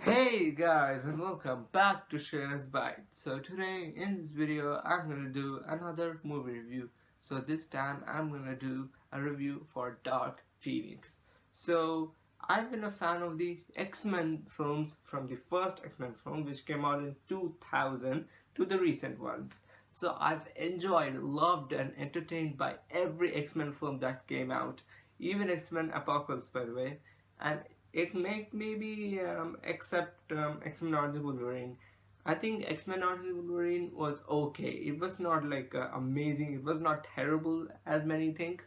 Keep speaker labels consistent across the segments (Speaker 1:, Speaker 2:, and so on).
Speaker 1: Hey guys, and welcome back to ShreyasBytes. So today in this video I'm gonna do another movie review. So this time I'm gonna do a review for Dark Phoenix. So I've been a fan of the X-Men films, from the first X-Men film which came out in 2000 to the recent ones. So I've enjoyed, loved and entertained by every X-Men film that came out, even X-Men Apocalypse, by the way. And it make maybe except X-Men Origins Wolverine. I think X-Men Origins Wolverine was okay. It was not like amazing. It was not terrible as many think.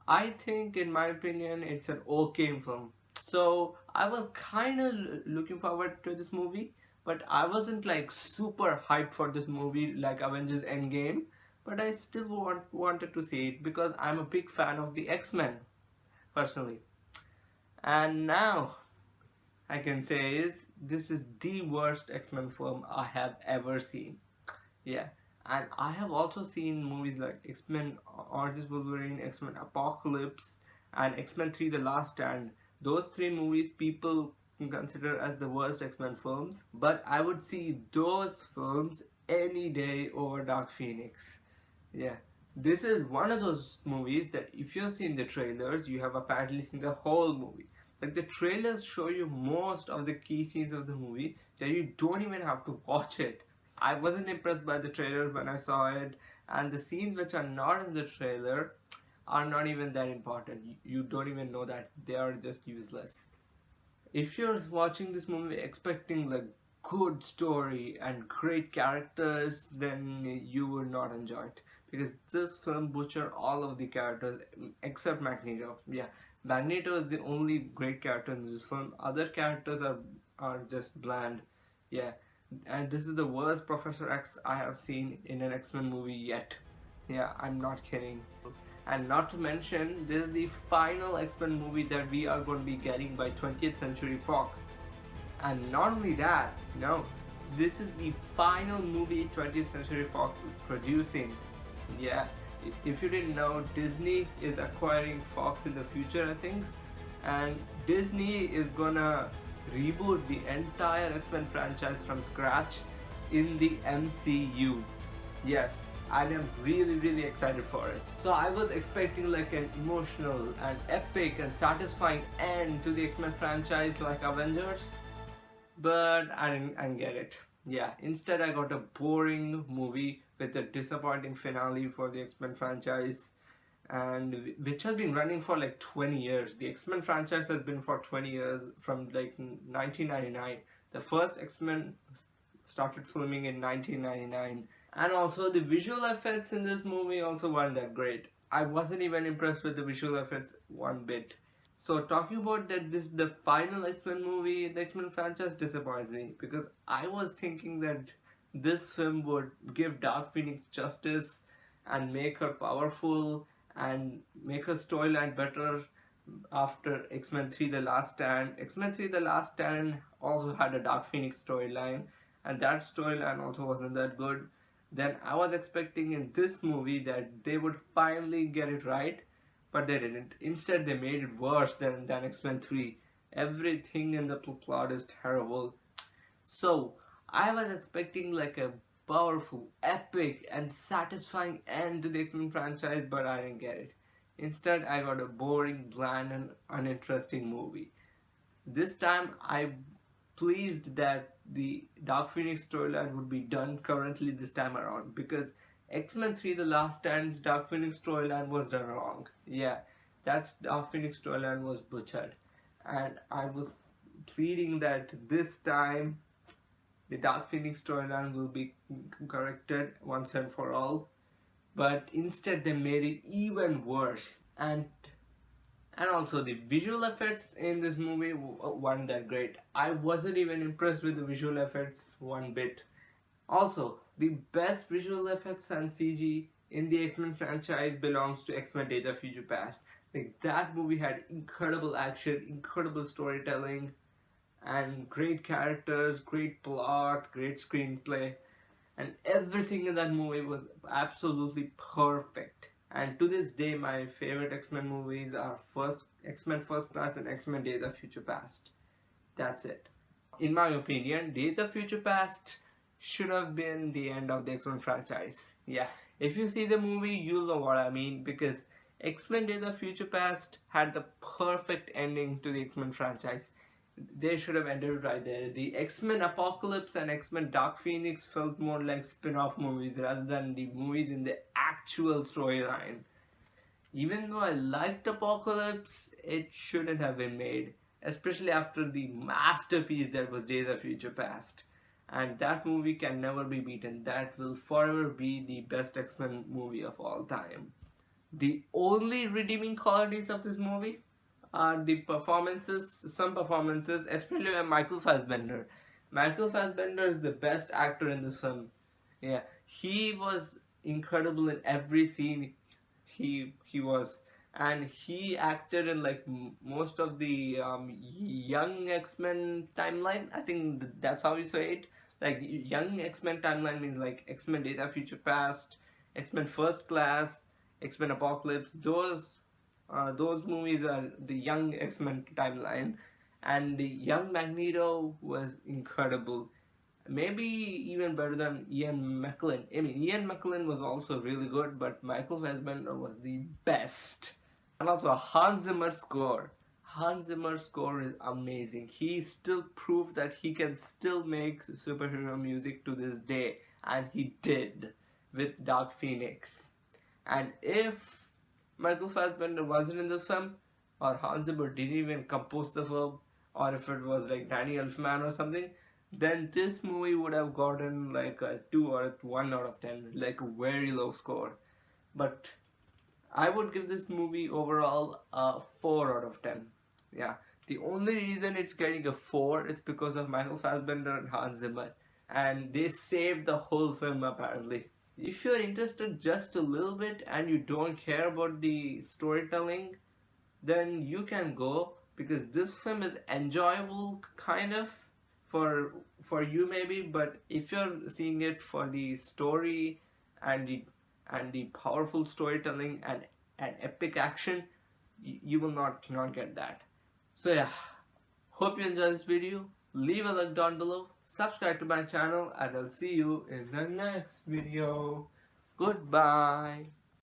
Speaker 1: I think, in my opinion, it's an okay film. So I was kind of looking forward to this movie, but I wasn't like super hyped for this movie like Avengers Endgame. But I still wanted to see it because I'm a big fan of the X-Men personally. And now I can say this is the worst X-Men film I have ever seen. Yeah. And I have also seen movies like X-Men Origins Wolverine, X-Men Apocalypse, and X-Men 3 The Last Stand. Those three movies people consider as the worst X-Men films. But I would see those films any day over Dark Phoenix. Yeah. This is one of those movies that if you've seen the trailers, you have apparently seen the whole movie. Like, the trailers show you most of the key scenes of the movie that you don't even have to watch it. I wasn't impressed by the trailer when I saw it, and the scenes which are not in the trailer are not even that important. You don't even know that they are just useless. If you're watching this movie expecting like good story and great characters, then you will not enjoy it, because this film butchered all of the characters except Magneto. Yeah, Magneto is the only great character in this film. Other characters are just bland. Yeah, and this is the worst Professor X I have seen in an X-Men movie yet. Yeah, I'm not kidding. And not to mention, this is the final X-Men movie that we are going to be getting by 20th Century Fox. And not only that, no, this is the final movie 20th Century Fox is producing. Yeah, if you didn't know, Disney is acquiring Fox in the future, I think. And Disney is gonna reboot the entire X-Men franchise from scratch in the MCU. Yes, and I'm really excited for it. So I was expecting like an emotional and epic and satisfying end to the X-Men franchise like Avengers, but I didn't get it. Yeah, instead I got a boring movie with a disappointing finale for the X-Men franchise, and which has been running for like 20 years. The X-Men franchise has been for 20 years, from like 1999. The first X-Men started filming in 1999, and also the visual effects in this movie also weren't that great. I wasn't even impressed with the visual effects one bit. So talking about that, this the final X-Men movie, the X-Men franchise disappoints me, because I was thinking that this film would give Dark Phoenix justice and make her powerful and make her storyline better after X-Men 3 The Last Stand. X-Men 3 The Last Stand also had a Dark Phoenix storyline, and that storyline also wasn't that good. Then I was expecting in this movie that they would finally get it right, but they didn't. Instead, they made it worse than X-Men 3. Everything in the plot is terrible. So, I was expecting like a powerful, epic, and satisfying end to the X-Men franchise, but I didn't get it. Instead, I got a boring, bland, and uninteresting movie. This time, I'm pleased that the Dark Phoenix storyline would be done currently this time around, because X-Men 3 The Last Stand's Dark Phoenix storyline was done wrong. Yeah, that's Dark Phoenix storyline was butchered. And I was pleading that this time the Dark Phoenix storyline will be corrected once and for all. But instead they made it even worse. And also the visual effects in this movie weren't that great. I wasn't even impressed with the visual effects one bit. Also, the best visual effects and CG in the X-Men franchise belongs to X-Men Days of Future Past. Like, that movie had incredible action, incredible storytelling, and great characters, great plot, great screenplay, and everything in that movie was absolutely perfect. And to this day, my favorite X-Men movies are X-Men First Class and X-Men Days of Future Past. That's it. In my opinion, Days of Future Past should have been the end of the X-Men franchise. Yeah, if you see the movie, you'll know what I mean, because X-Men Days of Future Past had the perfect ending to the X-Men franchise. They should have ended right there. The X-Men Apocalypse and X-Men Dark Phoenix felt more like spin-off movies rather than the movies in the actual storyline. Even though I liked Apocalypse, it shouldn't have been made, especially after the masterpiece that was Days of Future Past. And that movie can never be beaten. That will forever be the best X-Men movie of all time. The only redeeming qualities of this movie are the performances, some performances, especially by Michael Fassbender. Michael Fassbender is the best actor in this film. Yeah, he was incredible in every scene he was, and he acted in like most of the young X-Men timeline. I think that's how you say it. Like young X-Men timeline means like X-Men Days of Future Past, X-Men First Class, X-Men Apocalypse. Those movies are the young X-Men timeline, and the young Magneto was incredible. Maybe even better than Ian McKellen. I mean, Ian McKellen was also really good, but Michael Fassbender was the best. And also Hans Zimmer score. Hans Zimmer score is amazing. He still proved that he can still make superhero music to this day, and he did with Dark Phoenix. And if Michael Fassbender wasn't in this film, or Hans Zimmer didn't even compose the film, or if it was like Danny Elfman or something, then this movie would have gotten like a 2 or 1 out of 10, like a very low score. But I would give this movie overall a 4 out of 10. Yeah, the only reason it's getting a 4 is because of Michael Fassbender and Hans Zimmer, and they saved the whole film apparently. If you're interested just a little bit and you don't care about the storytelling, then you can go, because this film is enjoyable kind of for you maybe, but if you're seeing it for the story and the powerful storytelling and epic action, you will not get that. So yeah, hope you enjoy this video. Leave a like down below, subscribe to my channel, and I'll see you in the next video. Goodbye.